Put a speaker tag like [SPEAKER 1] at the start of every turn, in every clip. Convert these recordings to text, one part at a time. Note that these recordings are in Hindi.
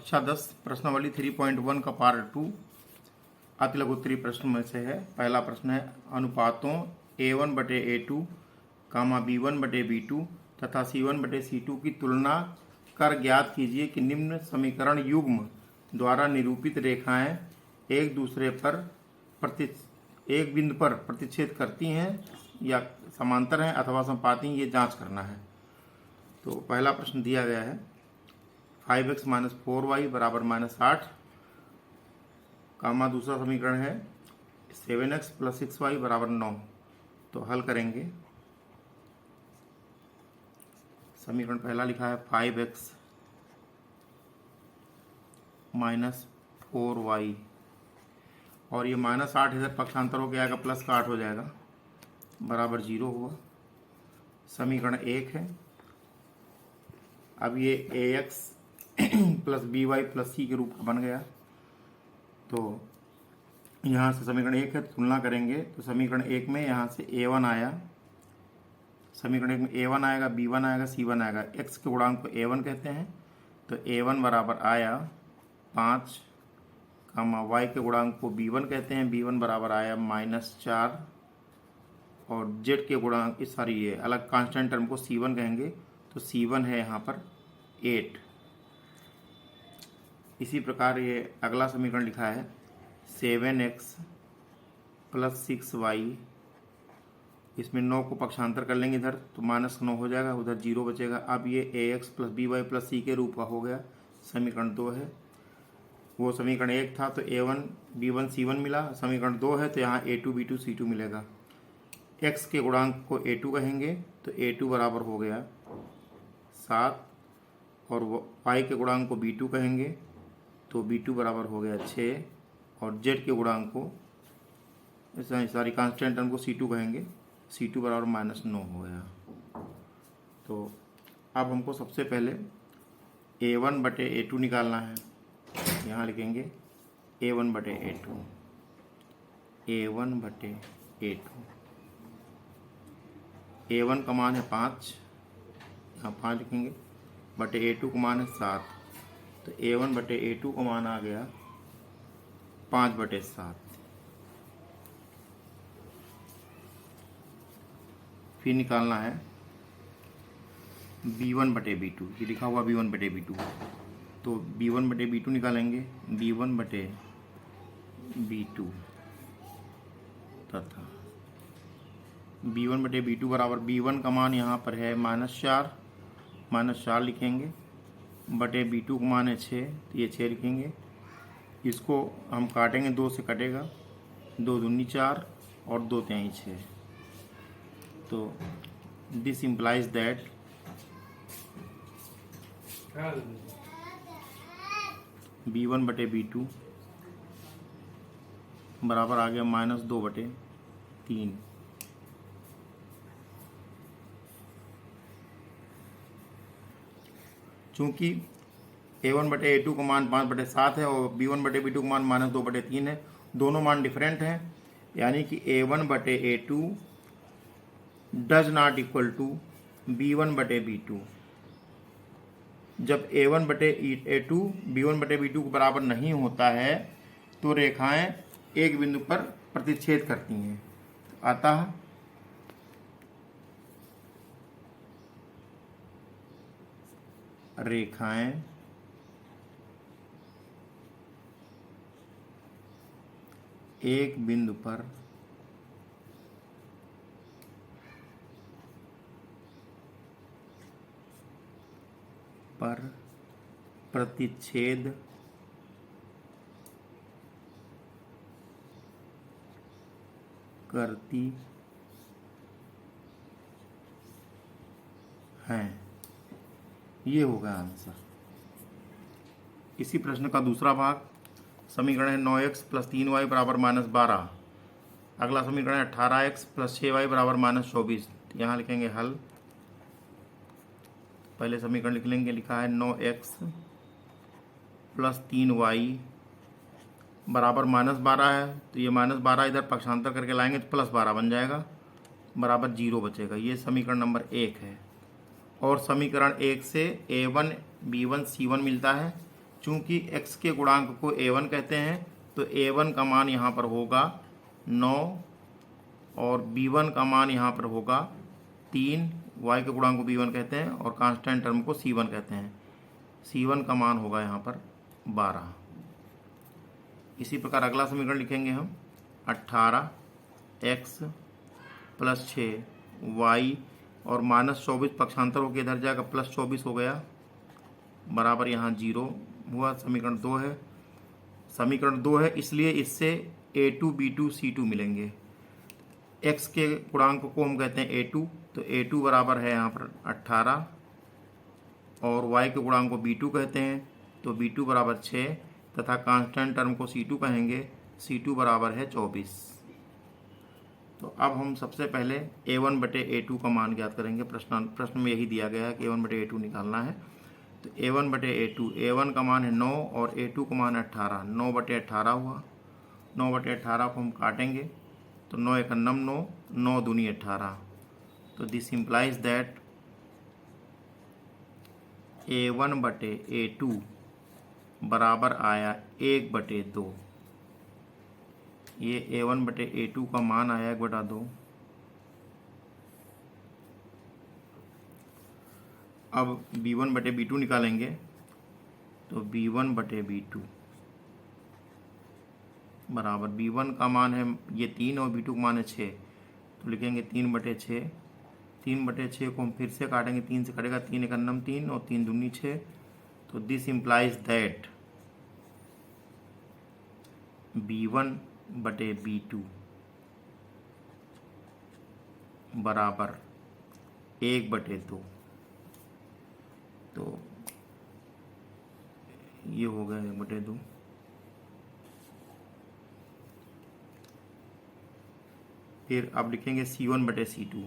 [SPEAKER 1] कक्षा 10 प्रश्नावली 3.1 का पार्ट 2 अति लघु उत्तरीय प्रश्न में से है। पहला प्रश्न है अनुपातों A1/A2 B1/B2 तथा C1/C2 की तुलना कर ज्ञात कीजिए कि निम्न समीकरण युग्म द्वारा निरूपित रेखाएं एक दूसरे पर एक बिंदु पर प्रतिच्छेद करती हैं या समांतर हैं अथवा समपाती, ये जांच करना है। तो पहला प्रश्न दिया गया है 5x - 4y बराबर -8 कामा दूसरा समीकरण है 7x + 6y बराबर 9। तो हल करेंगे। समीकरण पहला लिखा है 5x - 4y और ये -8 इधर पक्षांतर हो गया, प्लस का 8 हो जाएगा, बराबर 0 हुआ। समीकरण 1 है। अब ये ax + by + c के रूप का बन गया। तो यहाँ से समीकरण 1 है, तुलना करेंगे तो समीकरण 1 में यहाँ से a1 आया, समीकरण 1 में a1 आएगा, b1 आएगा, c1 आएगा। x के गुणांक को a1 कहते हैं, तो a1 बराबर आया 5, y के गुणांक को b1 कहते हैं, b1 बराबर आया -4 और z के गुणांक ये अलग कांस्टेंट टर्म को c1 कहेंगे, तो c1 है यहाँ पर 8। इसी प्रकार ये अगला समीकरण लिखा है 7x + 6y, इसमें 9 को पक्षांतर कर लेंगे इधर तो -9 हो जाएगा, उधर 0 बचेगा। अब ये ax + by + c के रूप का हो गया। समीकरण 2 है, वो समीकरण 1 था तो a1 b1 c1 मिला, समीकरण 2 है तो यहाँ a2 b2 c2 मिलेगा। x के गुणांक को a2 कहेंगे तो a2 बराबर हो गया 7 और y के गुणांक को b2 कहेंगे तो b2 बराबर हो गया 6 और z के गुणांक को सारी कांस्टेंट टर्म को c2 कहेंगे, c2 बराबर -9 हो गया। तो अब हमको सबसे पहले a1/a2 निकालना है। यहाँ लिखेंगे a1/a2, a1 का मान है 5, यहाँ 5 लिखेंगे, बटे a2 का मान है 7, तो a1/a2 का मान आ गया 5/7। फिर निकालना है b1/b2, ये लिखा हुआ b1/b2, तो b1/b2 निकालेंगे, b1/b2 तथा b1/b2 बराबर b1 का मान यहाँ पर है -4 लिखेंगे, बटे b2 का मान है 6, तो ये 6 लिखेंगे। इसको हम काटेंगे, 2 से कटेगा, 2 दूनी 4 और 2 तिहाई 6। तो दिस इम्प्लाइज दैट b1/b2 बराबर आ गया -2/3। चूंकि a1/a2 का मान 5/7 है और b1/b2 का मान -2/3 है, दोनों मान डिफरेंट हैं, यानी कि a1/a2 does not equal to b1/b2। जब a1/a2 b1/b2 के बराबर नहीं होता है तो रेखाएं एक बिंदु पर प्रतिच्छेद करती हैं। अतः रेखाएं एक बिंदु पर प्रतिच्छेद करती हैं, ये होगा आंसर। इसी प्रश्न का दूसरा भाग, समीकरण है 9x + 3y बराबर -12। अगला समीकरण है 18x + 6y बराबर -24। यहाँ लिखेंगे हल। पहले समीकरण लिख लेंगे, लिखा है 9x + 3y बराबर -12 है, तो ये -12 इधर पक्षांतर करके लाएंगे तो +12 बन जाएगा, बराबर 0 बचेगा। ये समीकरण नंबर 1 है। और समीकरण 1 से a1 b1 c1 मिलता है। चूंकि x के गुणांक को a1 कहते हैं तो a1 का मान यहाँ पर होगा 9 और b1 का मान यहाँ पर होगा 3। y के गुणांक को b1 कहते हैं और कांस्टेंट टर्म को c1 कहते हैं। c1 का मान होगा यहाँ पर 12। इसी प्रकार अगला समीकरण लिखेंगे हम 18x प्लस 6y और -24 पक्षांतर होकर इधर जाएगा +24 हो गया बराबर यहाँ 0 हुआ। समीकरण 2 है। समीकरण 2 है इसलिए इससे a2 b2 c2 मिलेंगे। x के गुणांक को हम कहते हैं a2 तो a2 बराबर है यहाँ पर 18 और y के गुणांक को b2 कहते हैं तो b2 बराबर 6 तथा कांस्टेंट टर्म को c2 कहेंगे। c2 बराबर है 24। तो अब हम सबसे पहले a1 बटे a2 का मान ज्ञात करेंगे। प्रश्न में यही दिया गया है कि a1 बटे a2 निकालना है। तो a1 बटे a2, a1 का मान है 9 और a2 का मान है 18। 9 बटे 18 हुआ। 9 बटे 18 को हम काटेंगे तो 9 एक 9, 9 दूनी 18। तो दिस इम्प्लाइज दैट a1 बटे a2 बराबर आया 1 बटे 2। ये a1 बटे a2 का मान आया 1 बटा 2। अब b1 बटे b2 निकालेंगे तो b1 बटे b2 बराबर b1 का मान है ये 3 और b2 का मान है 6 तो लिखेंगे 3 बटे 6। 3 बटे 6 को हम फिर से काटेंगे, 3 से कटेगा 3 एक 3 और 3 दूनी 6। तो दिस इम्प्लाइज दैट b1 बटे b2 बराबर 1 बटे 2। तो ये हो गया 1 बटे 2। फिर अब लिखेंगे c1 बटे c2।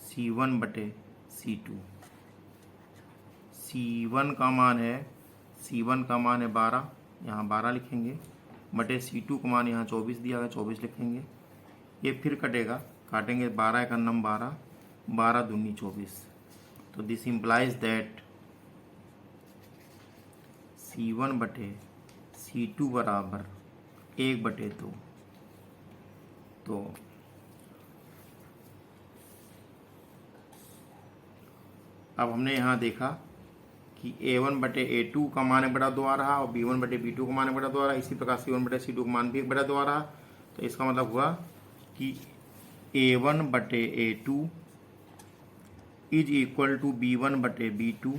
[SPEAKER 1] c1 बटे c2, c1 का मान है 12, यहाँ 12 लिखेंगे बटे c2 का मान यहाँ 24 दिया गया 24 लिखेंगे। ये फिर कटेगा, काटेंगे 12 एक 12, 12 दूनी 24। तो दिस इम्प्लाइज दैट c1 बटे c2 बराबर 1 बटे 2। तो अब हमने यहाँ देखा कि a1 बटे a2 का मान 1 बटा 2 आ रहा और b1 बटे b2 का मान 1 बटा 2 आ रहा। इसी प्रकार c1 बटे c2 का मान भी 1 बटा 2 आ रहा। तो इसका मतलब हुआ कि a1 बटे a2 is equal to b1 बटे b2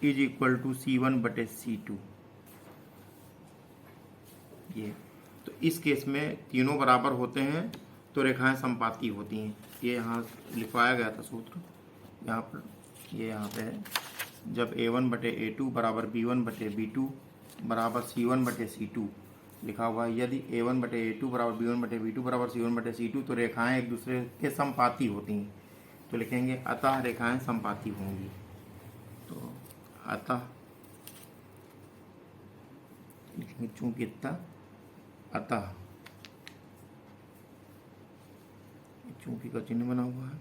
[SPEAKER 1] is equal to c1 बटे c2। ये तो इस केस में तीनों बराबर होते हैं तो रेखाएं संपाती होती हैं। ये यहाँ लिखवाया गया था सूत्र, यहाँ पर ये यहाँ पे है। जब a1 बटे a2 बराबर b1 बटे b2 बराबर c1 बटे c2 लिखा हुआ है, यदि a1 बटे a2 बराबर b1 बटे b2 बराबर c1 बटे c2 तो रेखाएं एक दूसरे के संपाती होती हैं। तो लिखेंगे अतः रेखाएं संपाती होंगी। तो अतः लिखेंगे चूंकि अतः चूंकि का चिन्ह बना हुआ है,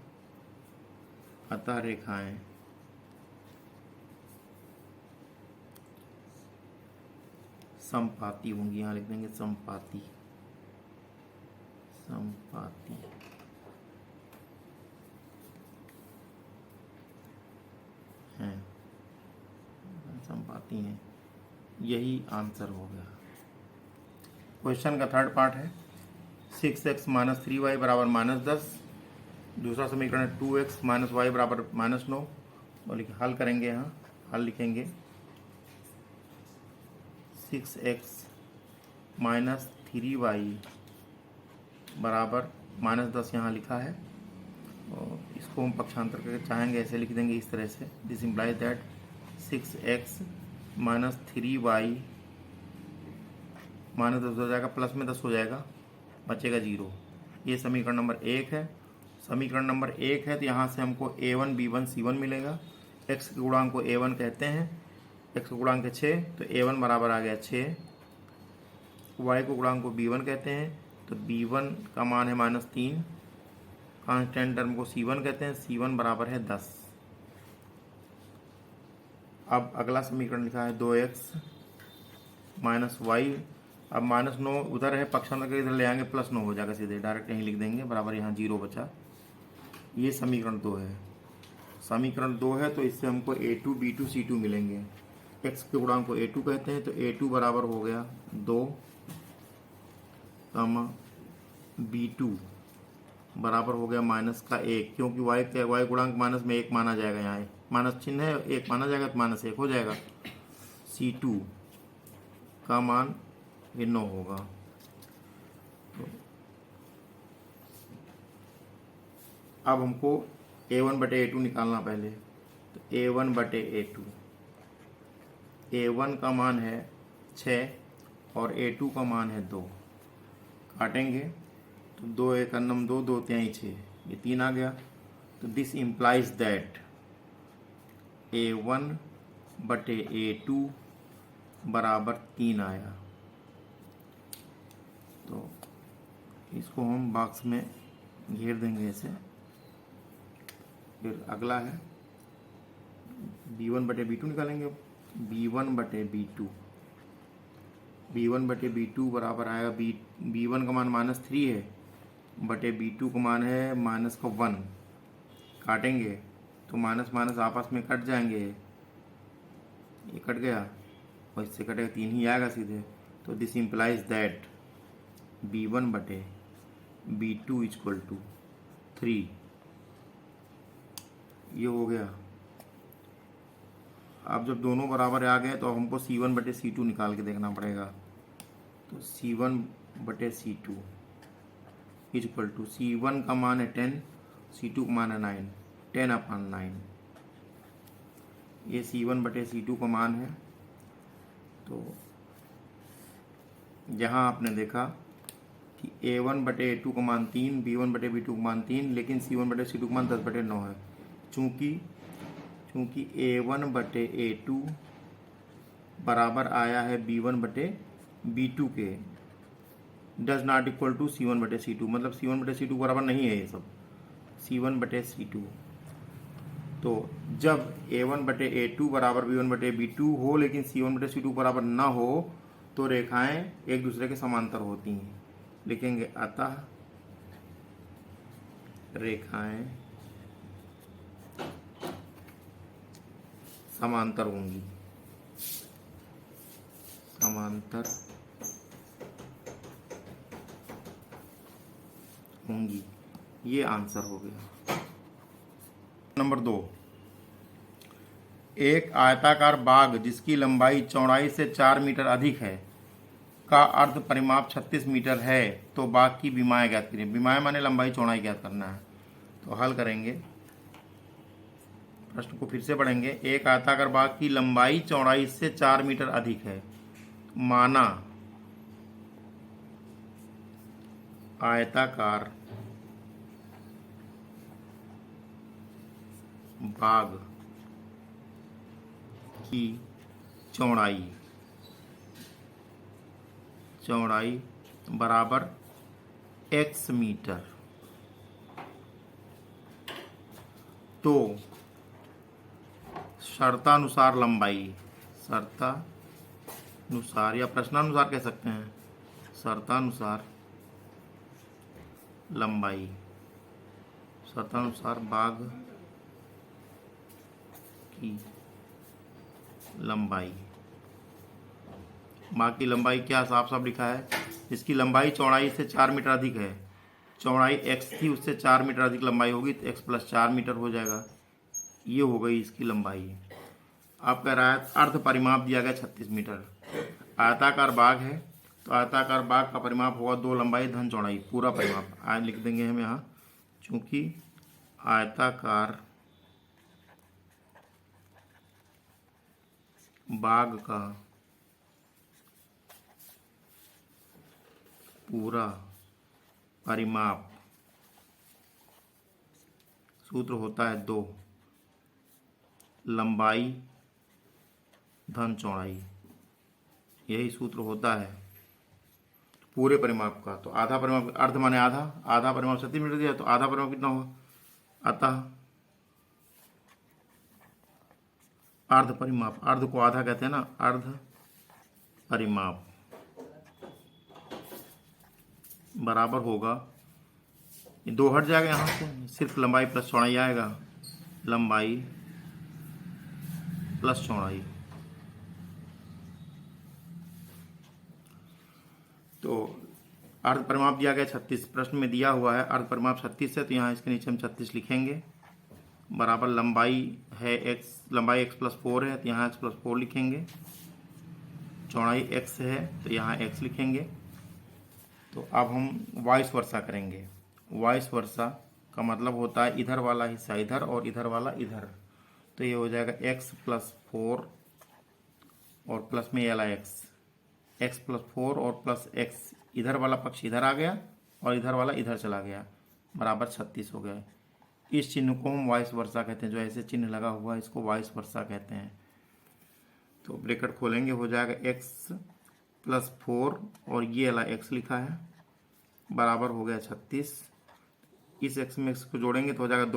[SPEAKER 1] अतः रेखाएं संपाती होंगी। यहाँ लिख देंगे संपाती, संपाती हैं, संपाती हैं। यही आंसर हो गया। क्वेश्चन का थर्ड पार्ट है 6x माइनस 3y बराबर -10। दूसरा समीकरण है 2x माइनस वाई बराबर -9। और हल करेंगे, यहाँ हल लिखेंगे 6x माइनस 3y बराबर -10 यहाँ लिखा है और इसको हम पक्षांतर करके चाहेंगे ऐसे लिख देंगे इस तरह से। This implies that 6x minus 3y -10 हो जाएगा, प्लस में 10 हो जाएगा, बचेगा 0। ये समीकरण नंबर 1 है। समीकरण नंबर 1 है तो यहाँ से हमको a1 b1 c1 मिलेगा। x के गुणांक को a1 कहते हैं, x का गुणांक है 6 तो a1 बराबर आ गया 6। y को गुणांक को b1 कहते हैं तो b1 का मान है -3। कांस्टेंट टर्म को c1 कहते हैं, c1 बराबर है 10। अब अगला समीकरण लिखा है 2x माइनस वाई। अब -9 उधर है, पक्षांतर के इधर ले आएंगे, +9 हो जाएगा, सीधे डायरेक्ट यहीं लिख देंगे, बराबर यहाँ 0 बचा। ये समीकरण 2 है। समीकरण 2 है तो इससे हमको a2 b2 c2 मिलेंगे। x के गुणांक को a2 कहते हैं, तो a2 बराबर हो गया 2 कमा b2 बराबर हो गया -1, क्योंकि y गुणांक माइनस में 1 माना जाएगा, यहाँ माइनस चिन्ह है, 1 माना जाएगा तो -1 हो जाएगा। c2 का मान ये 9 होगा। तो अब हमको a1/a2 निकालना पहले। तो a1/a2, a1 का मान है 6 और a2 का मान है 2। काटेंगे तो 2 1 अन्नम 2, 2 3 6, ये 3 आ गया। तो दिस इम्प्लाइज दैट a1/a2 बराबर 3 आया। तो इसको हम बॉक्स में घेर देंगे ऐसे। फिर अगला है b1/b2 निकालेंगे। b1/b2, b1/b2 बराबर आएगा b1 का मान -3 है, बटे b2 का मान है -1। काटेंगे तो माइनस माइनस आपस में कट जाएंगे, ये कट गया और इससे कटेगा 3 ही आएगा सीधे। तो this implies that b1/b2 equal to 3। ये हो गया। अब जब दोनों बराबर आ गए तो हमको c1/c2 निकाल के देखना पड़ेगा। तो c1/c2 इक्वल टू c1 का मान है 10, c2 का मान है 9, 10/9। ये c1/c2 का मान है। तो यहाँ आपने देखा कि a1/a2 का मान 3, b1/b2 का मान 3, लेकिन c1/c2 का मान 10/9 है। चूँकि a1/a2 बराबर आया है b1/b2 के, does not equal to c1/c2, मतलब c1/c2 बराबर नहीं है ये सब, c1/c2। तो जब a1/a2 बराबर b1/b2 हो लेकिन c1/c2 बराबर ना हो तो रेखाएं एक दूसरे के समांतर होती हैं। लिखेंगे अतः रेखाएं समांतर होंगी, समांतर होंगी। ये आंसर हो गया। नंबर 2, एक आयताकार बाग जिसकी लंबाई चौड़ाई से 4 मीटर अधिक है का अर्ध परिमाप 36 मीटर है, तो बाग की विमाएं ज्ञात करें। विमाएं माने लंबाई चौड़ाई ज्ञात करना है। तो हल करेंगे, प्रश्न को फिर से पढ़ेंगे। एक आयताकार बाग की लंबाई चौड़ाई से 4 मीटर अधिक है, माना आयताकार बाग की चौड़ाई बराबर x मीटर। तो शर्तानुसार लंबाई, शर्तानुसार या प्रश्नानुसार कह सकते हैं, शर्तानुसार लंबाई, शर्तानुसार बाग की लंबाई, बाग की लंबाई क्या साफ साफ लिखा है, इसकी लंबाई चौड़ाई से 4 मीटर अधिक है। चौड़ाई x थी, उससे 4 मीटर अधिक लंबाई होगी तो x + 4 मीटर हो जाएगा। ये हो गई इसकी लंबाई। अब कह रहा है अर्ध परिमाप दिया गया 36 मीटर। आयताकार बाग है तो आयताकार बाग का परिमाप होगा 2 लंबाई धन चौड़ाई, पूरा परिमाप आज लिख देंगे हम यहाँ। चूंकि आयताकार बाग का पूरा परिमाप सूत्र होता है 2 लंबाई धन चौड़ाई, यही सूत्र होता है पूरे परिमाप का। तो आधा परिमाप, अर्ध माने आधा, आधा परिमाप 36 मीटर दिया तो आधा परिमाप कितना होगा, अतः अर्ध परिमाप, अर्ध को आधा कहते हैं ना, अर्ध परिमाप बराबर होगा, ये 2 हट जाएगा यहाँ से, सिर्फ लंबाई प्लस चौड़ाई आएगा, लंबाई प्लस चौड़ाई। तो अर्ध परिमाप दिया गया 36, प्रश्न में दिया हुआ है अर्ध परिमाप 36 है, तो यहाँ इसके नीचे हम 36 लिखेंगे, बराबर लंबाई है x, लंबाई x प्लस 4 है, तो यहाँ x प्लस 4 लिखेंगे, चौड़ाई x है तो यहाँ x लिखेंगे। तो अब हम वाइस वर्सा करेंगे। वाइस वर्सा का मतलब होता है इधर वाला हिस्सा इधर और इधर वाला इधर, तो ये हो जाएगा x प्लस 4 और प्लस में ये वाला x प्लस 4 और प्लस x, इधर वाला पक्ष इधर आ गया और इधर वाला इधर चला गया, बराबर 36 हो गया। इस चिन्ह को हम वाइस वर्सा कहते हैं, जो ऐसे चिन्ह लगा हुआ है इसको वाइस वर्सा कहते हैं। तो ब्रैकेट खोलेंगे, हो जाएगा x प्लस 4 और ये वाला x लिखा है, बराबर हो गया 36। इस x में x को जोड़ेंगे तो हो जाएगा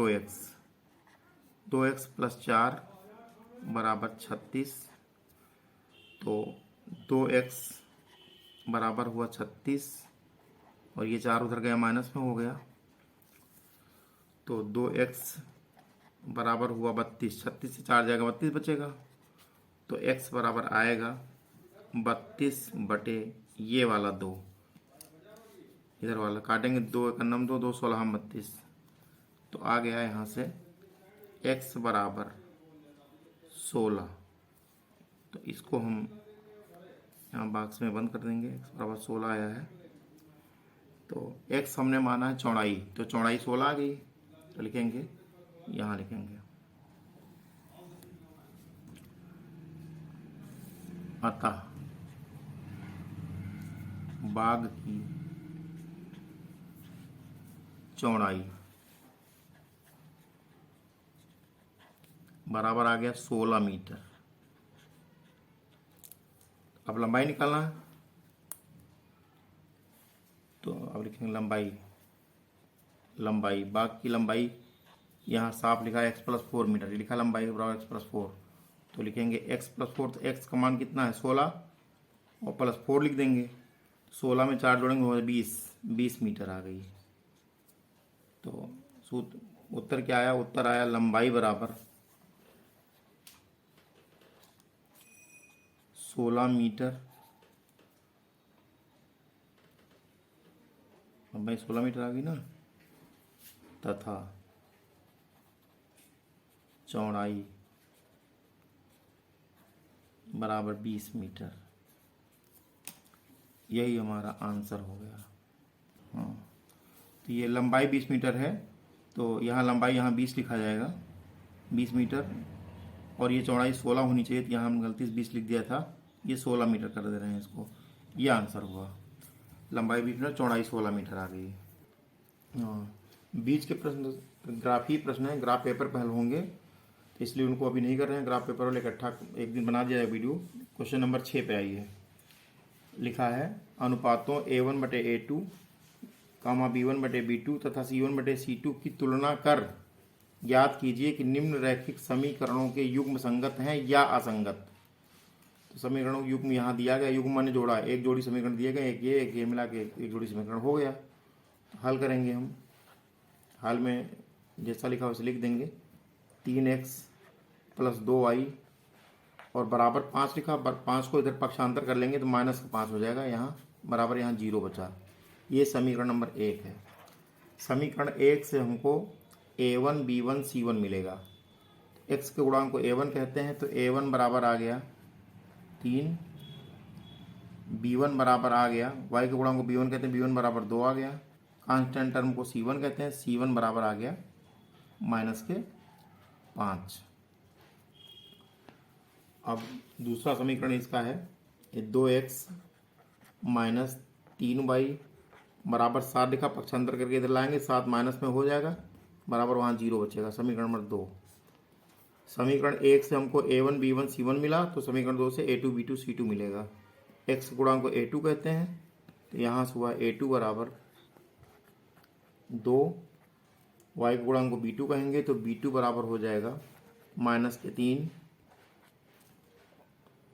[SPEAKER 1] 2x प्लस 4 बराबर 36। तो 2x बराबर हुआ 36 और ये 4 उधर गया माइनस में हो गया, तो 2x बराबर हुआ 32, 36 से 4 जाएगा 32 बचेगा, तो x बराबर आएगा 32 बटे ये वाला 2, इधर वाला काटेंगे, 2 एक नम 2, 2 16 हम 32, तो आ गया यहाँ से x बराबर 16। तो इसको हम यहाँ बॉक्स में बंद कर देंगे, x बराबर 16 आया है। तो x हमने माना है चौड़ाई, तो चौड़ाई 16 आ गई, तो लिखेंगे, यहाँ लिखेंगे अतः बाग की चौड़ाई बराबर आ गया 16 मीटर। अब लंबाई निकालना है, तो अब लिखेंगे लंबाई बाग की लंबाई, यहाँ साफ लिखा है x प्लस 4 मीटर, ये लिखा लंबाई बराबर x प्लस 4, तो लिखेंगे x प्लस 4, तो x का मान कितना है 16 और प्लस 4 लिख देंगे, 16 में 4 जोड़ेंगे हो 20 मीटर आ गई। तो सूत्र उत्तर क्या आया, उत्तर आया लंबाई बराबर 16 मीटर, लंबाई 16 मीटर आ गई ना, तथा चौड़ाई बराबर 20 मीटर। यही हमारा आंसर हो गया। हाँ, तो ये लंबाई 20 मीटर है, तो यहाँ लंबाई यहाँ 20 लिखा जाएगा, 20 मीटर, और ये चौड़ाई 16 होनी चाहिए, तो यहाँ हम गलती से 20 लिख दिया था, ये 16 मीटर कर दे रहे हैं इसको, ये आंसर हुआ। लंबाई 20 मीटर, चौड़ाई 16 मीटर आ गई। हाँ, बीच के प्रश्न ग्राफी प्रश्न है, ग्राफ पेपर पर हल होंगे, तो इसलिए उनको अभी नहीं कर रहे हैं। ग्राफ पेपर वाले इकट्ठा एक दिन बना दिया है वीडियो। क्वेश्चन नंबर 6 पे आइए, लिखा है अनुपातों A1 बटे A2 कामा B1 बटे B2 तथा C1 बटे C2 की तुलना कर ज्ञात कीजिए कि निम्न रैखिक समीकरणों के युग्म संगत हैं या असंगत। तो समीकरणों के युग्म यहाँ दिया गया, युग्म मैंने जोड़ा, एक जोड़ी समीकरण दिए गए, एक ये मिला के एक जोड़ी समीकरण हो गया। तो हल करेंगे हम, हल में जैसा लिखा वैसे लिख देंगे, 3x प्लस 2y और बराबर 5 लिखा, 5 को इधर पक्षांतर कर लेंगे तो माइनस का 5 हो जाएगा, यहाँ बराबर यहाँ 0 बचा। ये समीकरण नंबर 1 है। समीकरण 1 से हमको A1 B1 C1 मिलेगा। x के गुणांक को A1 कहते हैं, तो A1 बराबर आ गया 3, B1 बराबर आ गया, y के गुणांक को B1 कहते हैं, B1 बराबर 2 आ गया, कांस्टेंट टर्म को C1 कहते हैं, C1 बराबर आ गया माइनस के 5। अब दूसरा समीकरण इसका है, 2x माइनस 3y बराबर 7 लिखा, पक्षांतर करके इधर लाएंगे, 7 माइनस में हो जाएगा, बराबर वहाँ 0 बचेगा। समीकरण नंबर 2। समीकरण 1 से हमको A1 B1 C1 मिला, तो समीकरण 2 से A2 B2 C2 मिलेगा। x गुणांक को A2 कहते हैं, तो यहाँ से हुआ A2 बराबर 2, y गुणांक को B2 कहेंगे, तो B2 बराबर हो जाएगा माइनस के 3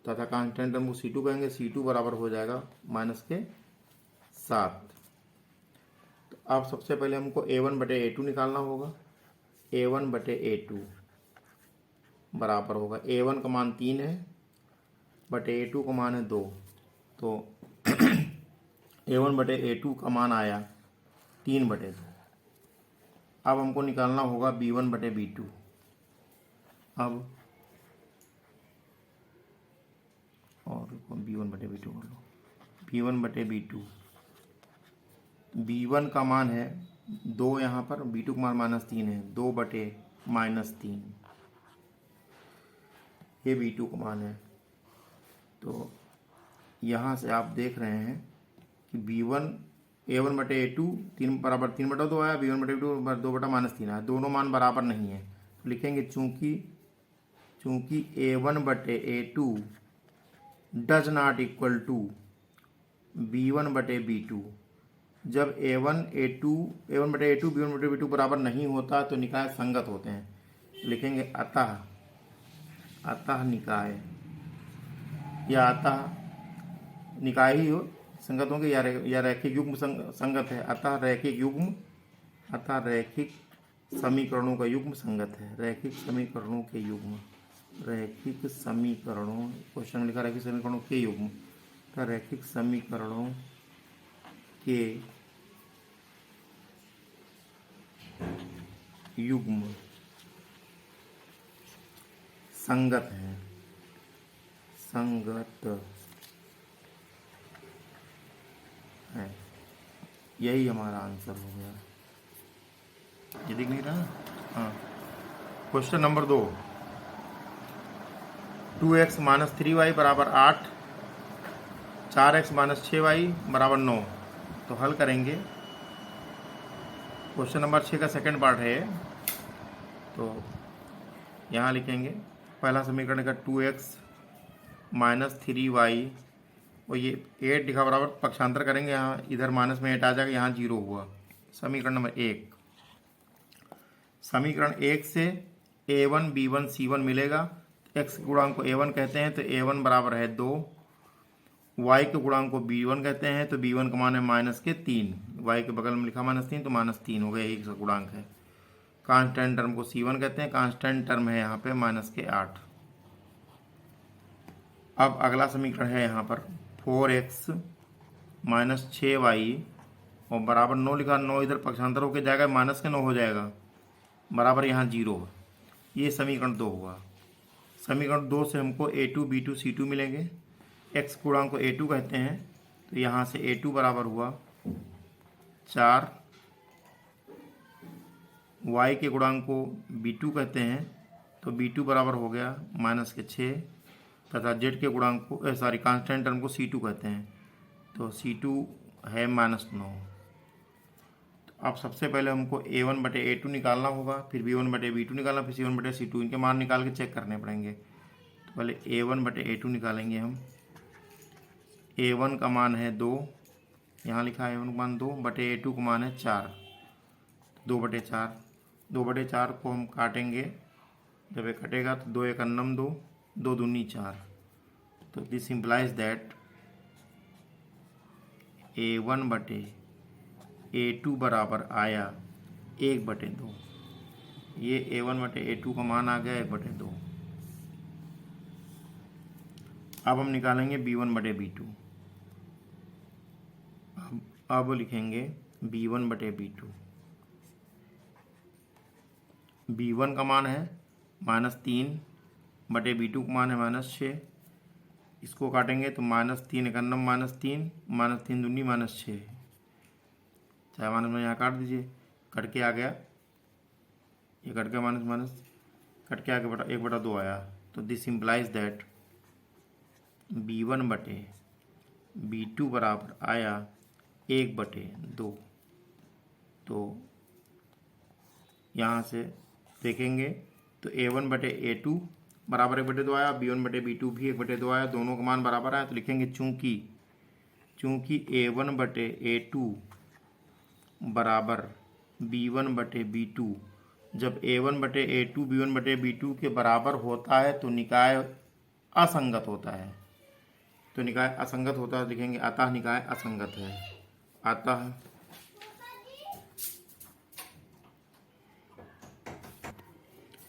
[SPEAKER 1] तथा कांस्टेंट टर्म को C2 कहेंगे। C2 बराबर हो जाएगा -7। तो अब सबसे पहले हमको A1/A2 निकालना होगा। A1/A2 बराबर होगा, A1 का मान 3 है बटे A2 का मान है 2, तो A1/A2 का मान आया 3/2। अब हमको निकालना होगा B1/B2। अब और B1/B2 कर लो। B1/B2, B1 का मान है 2 यहाँ पर, B2 का मान -3 है, 2/-3 ये B2 का मान है। तो यहाँ से आप देख रहे हैं कि A1/A2 3/2 आया, B1/B2 2/-3 आया, दोनों मान बराबर नहीं है। तो लिखेंगे चूंकि A1/A2 does not equal to B1/B2, जब A1/A2 B1/B2 बराबर नहीं होता तो निकाय संगत होते हैं। लिखेंगे अतः निकाय, या अतः निकाय ही हो, संगत होंगे या रैखिक युग्म संगत है। अतः रैखिक समीकरणों का युग्म संगत है। रैखिक समीकरणों के युग्म, क्वेश्चन में लिखा रैखिक समीकरणों के युग्म, तो रैखिक समीकरणों के युग्म संगत है, यही हमारा आंसर हो गया। ये दिख नहीं रहा? हाँ। क्वेश्चन नंबर 2, 2x - 3y बराबर 8, 4x - 6y बराबर 9। तो हल करेंगे। क्वेश्चन नंबर 6 का सेकंड पार्ट है। तो यहाँ लिखेंगे पहला समीकरण का 2x - 3y, और ये 8 लिखा बराबर, पक्षांतर करेंगे, यहाँ इधर माइनस में 8 आ जाएगा, यहाँ 0 हुआ। समीकरण नंबर 1, समीकरण 1 से A1 B1 C1 मिलेगा। x के गुणांक को A1 कहते हैं तो A1 बराबर है 2, y के गुणांक को B1 कहते हैं तो B1 का मान है -3, y के बगल में लिखा -3 तो -3 हो गया, यही गुणांक है। कांस्टेंट टर्म को C1 कहते हैं, कांस्टेंट टर्म है यहाँ पे -8। अब अगला समीकरण है यहाँ पर 4x - 6y और बराबर 9 लिखा, 9 इधर पक्षांतर होकर जाएगा, -9 हो जाएगा, बराबर यहाँ 0। ये समीकरण 2 हुआ। समीकरण 2 से हमको A2 B2 C2 मिलेंगे। x गुणांक को A2 कहते हैं तो यहाँ से A2 बराबर हुआ 4, y के गुणांक को B2 कहते हैं तो B2 बराबर हो गया -6, तथा z के गुणांक को कांस्टेंट टर्म को C2 कहते हैं तो C2 है -9। तो अब सबसे पहले हमको A1/A2 निकालना होगा, फिर B1/B2 निकालना, फिर C1/C2, इनके मान निकाल के चेक करने पड़ेंगे। तो पहले A1/A2 निकालेंगे हम। A1 का मान है 2, यहाँ लिखा है A1 का मान 2, बटे A2 का मान है 4, 2/4। 2/4 को हम काटेंगे, जब ये कटेगा तो 2 × 9 2, 2 दूनी 4। तो दिस इम्प्लाइज दैट A1/A2 बराबर आया 1/2। ये A1/A2 का मान आ गया 1/2। अब हम निकालेंगे B1/B2। अब लिखेंगे B1/B2। B1 का मान है -3 बटे B2 का मान है -6। इसको काटेंगे तो -3 × 9 -3, -3 दूनी -6, चाहे माइनस में यहाँ काट दीजिए, कट के आ गया, ये कट के माइनस कट के आगे 1/2 आया। तो दिस इम्प्लाइज दैट B1/B2 बराबर आया 1/2। तो यहाँ से देखेंगे तो A1/A2 बराबर 1/2 आया, B1/B2 भी 1/2 आया, दोनों का मान बराबर आया। तो लिखेंगे चूंकि A1/A2 बराबर B1/B2, जब A1/A2 B1/B2 के बराबर होता है तो निकाय असंगत होता है। तो निकाय असंगत होता है लिखेंगे अतः निकाय असंगत है।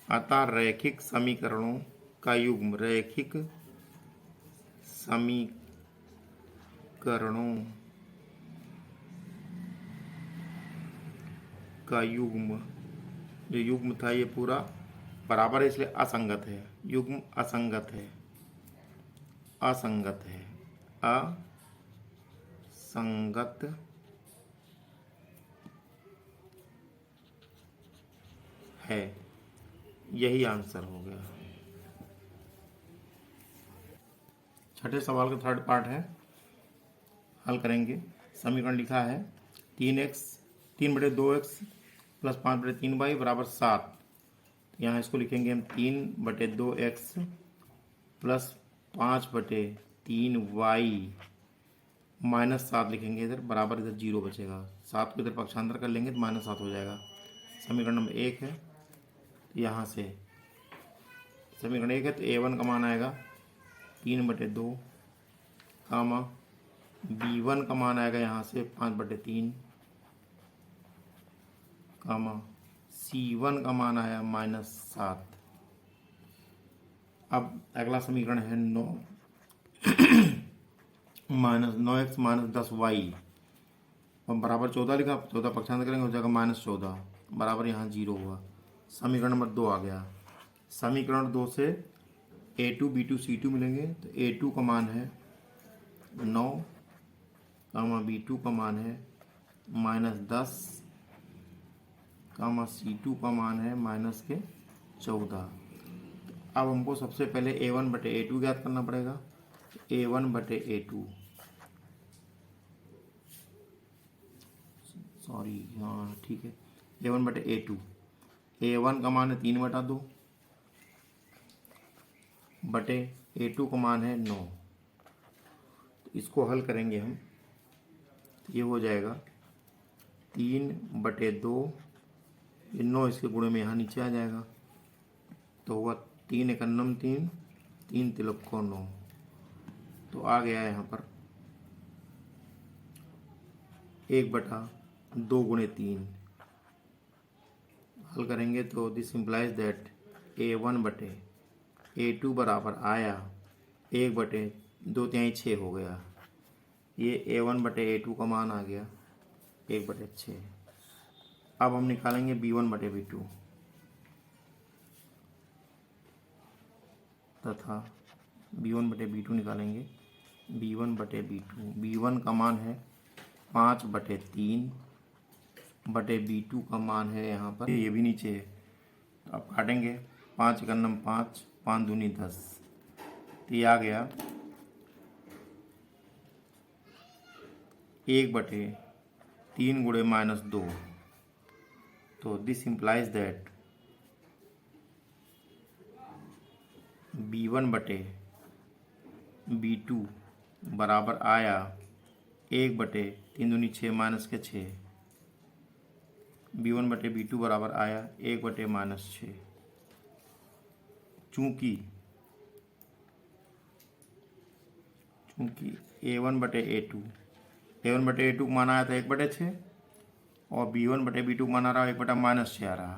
[SPEAKER 1] अतः रैखिक समीकरणों का युग्म जो युग्म था ये पूरा बराबर है इसलिए असंगत है। युग्म असंगत है असंगत है। यही आंसर हो गया। छठे सवाल का थर्ड पार्ट है, हल करेंगे। समीकरण लिखा है 3/2x प्लस 5/3y बराबर 7। यहाँ इसको लिखेंगे हम 3/2x प्लस 5/3y माइनस 7 लिखेंगे इधर, बराबर इधर 0 बचेगा। 7 को इधर पक्षांतर कर लेंगे तो -7 हो जाएगा। समीकरण नंबर 1 है, यहाँ से समीकरण 1 है तो a1 का मान आएगा 3/2 कामा b1 का मान आएगा यहाँ से 5/3 कामा c1 का मान आया -7। अब अगला समीकरण है 9x - 10y और बराबर 14 लिखा। 14 पक्षांतर करेंगे हो जाएगा -14 बराबर यहाँ 0 हुआ। समीकरण नंबर 2 आ गया। समीकरण 2 से a2 b2 c2 मिलेंगे तो a2 का मान है 9 कामा b2 का मान है -10 कामा c2 का मान है -14। अब हमको सबसे पहले a1/a2 ज्ञात करना पड़ेगा। a1/a2 सॉरी हाँ ठीक है, a1/a2 a1 का मान है 3/2 बटे a2 का मान है 9। तो इसको हल करेंगे हम, ये हो जाएगा 3/2, ये 9 इसके गुणे में यहाँ नीचे आ जाएगा तो हुआ 3 एकन्नम 3, 3 तिलक्को 9। तो आ गया यहाँ पर 1/2 गुणे 3। हल करेंगे तो दिस इम्प्लाइज दैट a1/a2 बराबर आया 1/2 6 हो गया। ये a1/a2 का मान आ गया 1/6। अब हम निकालेंगे b1/b2 तथा b1/b2 निकालेंगे। b1/b2 b1 का मान है 5/3 बटे b2 का मान है यहाँ पर, ये भी नीचे है तो आप काटेंगे 5 एकन्नम 5, 5 दूनी 10। तो ये आ गया 1/3 गुणे -2। तो दिस इम्प्लाइज दैट b1/b2 बराबर आया 1/3 दूनी 6 -6। b1/b2 बराबर आया 1/-6। चूंकि a1/a2 का मान आया था 1/6 और b1/b2 का मान आ रहा है 1/-6 आ रहा,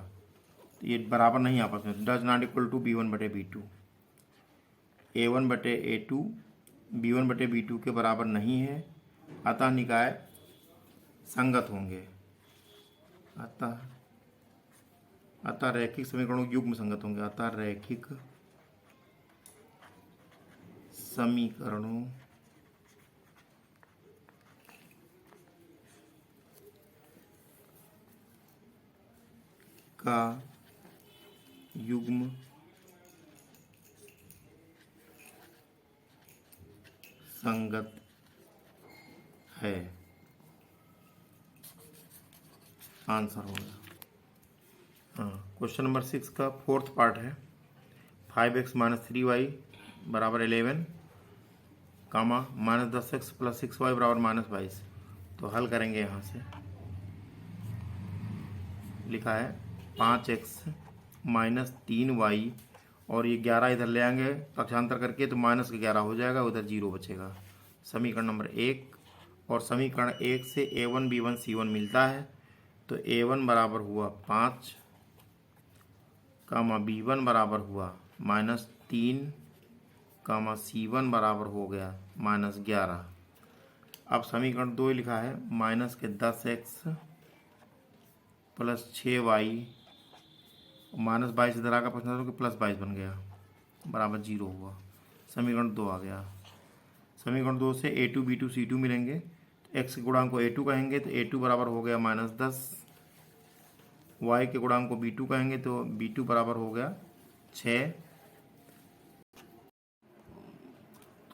[SPEAKER 1] तो ये बराबर नहीं आपस में, does not equal to b1/b2। a1/a2 b1/b2 के बराबर नहीं है, अतः निकाय संगत होंगे। अतः रैखिक समीकरणों के युग्म संगत होंगे। अतः रैखिक समीकरणों का युग्म संगत है। आंसर होगा हाँ। क्वेश्चन नंबर 6 का फोर्थ पार्ट है 5x - 3y बराबर 11 कामा -10x + 6y बराबर -22। तो हल करेंगे। यहाँ से लिखा है 5x - 3y और ये 11 इधर ले आएंगे पक्षांतर करके तो माइनस का 11 हो जाएगा, उधर 0 बचेगा। समीकरण नंबर 1। और समीकरण 1 से A1 B1 C1 मिलता है, तो A1 बराबर हुआ 5 कामा B1 बराबर हुआ -3 कामा C1 बराबर हो गया -11। अब समीकरण 2 लिखा है -10x प्लस 6y -22 इधर आकर पक्षांतर के +22 बन गया बराबर 0 हुआ। समीकरण 2 आ गया। समीकरण 2 से A2 B2 C2 मिलेंगे, तो x के गुणांक को A2 कहेंगे तो A2 बराबर हो गया -10, y के गुणांक को B2 कहेंगे तो B2 बराबर हो गया 6।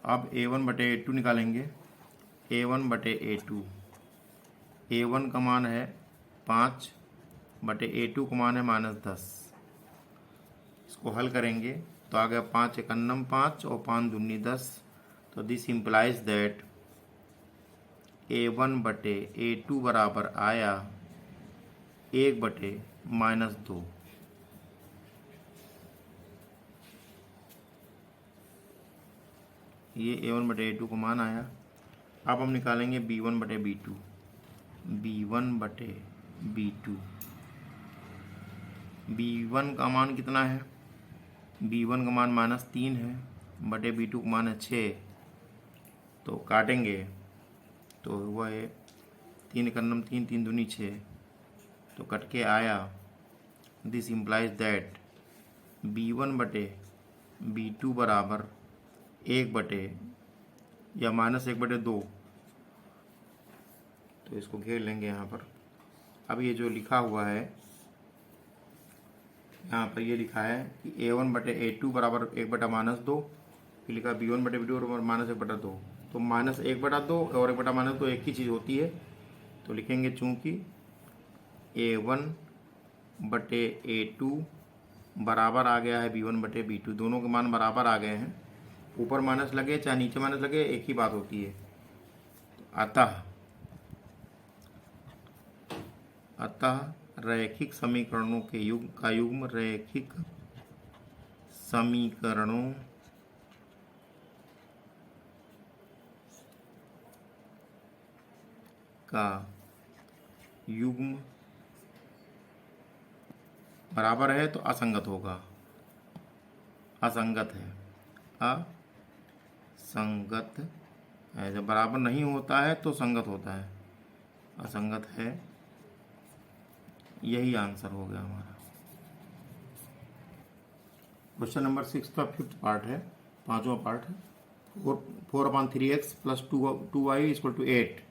[SPEAKER 1] अब A1 बटे A2 निकालेंगे। A1 बटे A2, A1 का मान है 5 बटे A2 का मान है -10। इसको हल करेंगे तो आ गया 5 एकन्नम 5 और 5 दूनी 10। तो दिस इम्प्लाइज दैट A1 बटे A2 बराबर आया 1 बटे -2। ये A1 बटे A2 को मान आया। अब हम निकालेंगे B1 बटे B2। B1 बटे B2, B1 का मान कितना है? B1 का मान -3 है बटे B2 का मान है 6। तो काटेंगे तो हुआ है 3 एकन्नम 3 3 दूनी 6, तो कट के आया। दिस इम्प्लाइज दैट B1 बटे B2 बराबर 1 बटे या -1/2। तो इसको घेर लेंगे यहाँ पर। अब ये जो लिखा हुआ है यहाँ पर, ये लिखा है कि A1 बटे A2 बराबर 1/-2, फिर लिखा B1 बटे B2 बराबर -1/2। तो -1/2 और 1/-2 एक ही चीज़ होती है, तो लिखेंगे चूँकि A1 बटे A2 बराबर आ गया है B1 बटे B2, दोनों के मान बराबर आ गए हैं, ऊपर माइनस लगे चाहे नीचे माइनस लगे एक ही बात होती है। अतः रैखिक समीकरणों के युग्म रैखिक समीकरणों का युग्म बराबर है तो असंगत होगा। असंगत है, असंगत है। जब बराबर नहीं होता है तो संगत होता है, असंगत है। यही आंसर हो गया हमारा। क्वेश्चन नंबर 6 का 5th पार्ट है, 5वां पार्ट है। 4/3x plus 2y = 8।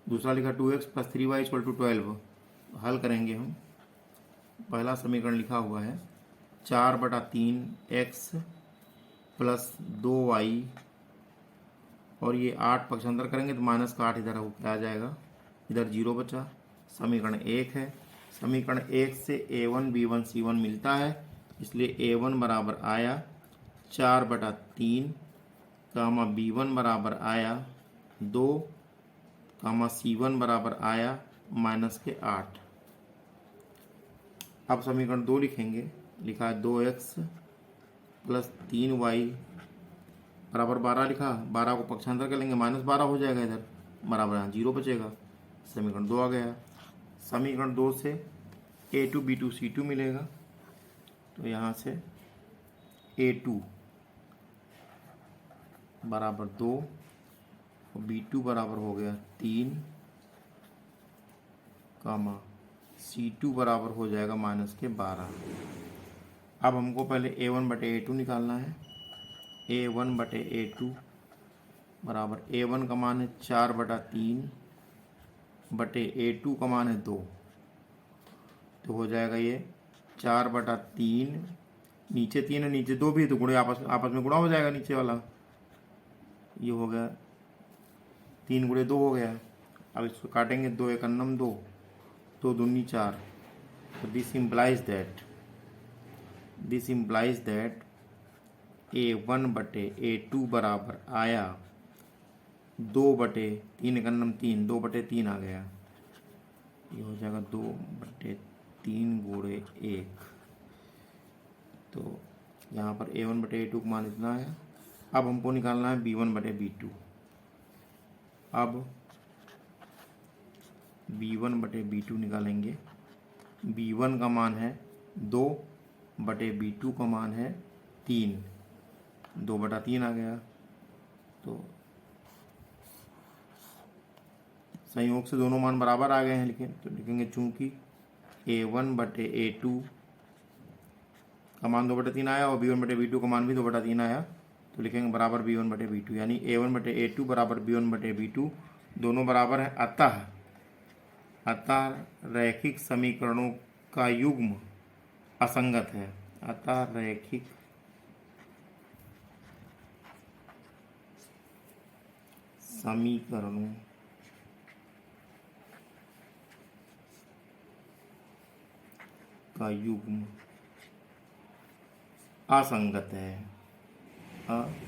[SPEAKER 1] दूसरा लिखा 2x प्लस 3y = 12। हल करेंगे हम। पहला समीकरण लिखा हुआ है 4/3x प्लस 2y, और ये 8 पक्षांतर करेंगे तो -8 इधर आ जाएगा, इधर 0 बचा। समीकरण 1 है। समीकरण 1 से A1 B1 C1 मिलता है, इसलिए A1 बराबर आया 4/3 कामा B1 बराबर आया 2 कामा C1 बराबर आया -8। अब समीकरण 2 लिखेंगे। लिखा है 2x प्लस 3y बराबर 12 लिखा। 12 को पक्षांतर कर लेंगे -12 हो जाएगा, इधर बराबर यहाँ 0 बचेगा। समीकरण 2 आ गया। समीकरण 2 से A2 B2 C2 मिलेगा, तो यहाँ से A2 बराबर 2 और B2 बराबर हो गया 3 कामा C2 बराबर हो जाएगा -12। अब हमको पहले A1 बटे A2 निकालना है। A1 बटे A2 बराबर A1 का मान है 4/3 बटे A2 का मान है 2, तो हो जाएगा ये 4/3। नीचे 3 है नीचे 2 भी है, तो गुणे आपस में गुणा हो जाएगा नीचे वाला। ये हो गया 3 × 2 हो गया। अब इसको काटेंगे 2 एकन्नम 2, 2 दूनी 4। तो दिस इम्प्लाइज दैट A1 बटे A2 बराबर आया 2/3 एकन्नम 3, 2/3 आ गया। ये हो जाएगा 2/3 × 1। तो यहाँ पर a1/a2 का मान इतना है। अब हमको निकालना है b1/b2। अब b1/b2 निकालेंगे। b1 का मान है 2/b2 का मान है 3, 2/3 आ गया। तो संयोग से दोनों मान बराबर आ गए हैं, लेकिन तो लिखेंगे चूंकि a1/a2 का मान 2/3 आया और b1/b2 का मान भी 2/3 आया, तो लिखेंगे बराबर b1/b2, यानी a1/a2 बराबर b1/b2 दोनों बराबर है। अतः रैखिक समीकरणों का युग्म असंगत है। अतः रैखिक समीकरणों का युग्म असंगत है। असंगत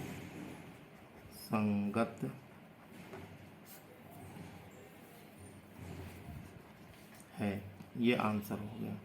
[SPEAKER 1] है, ये आंसर हो गया।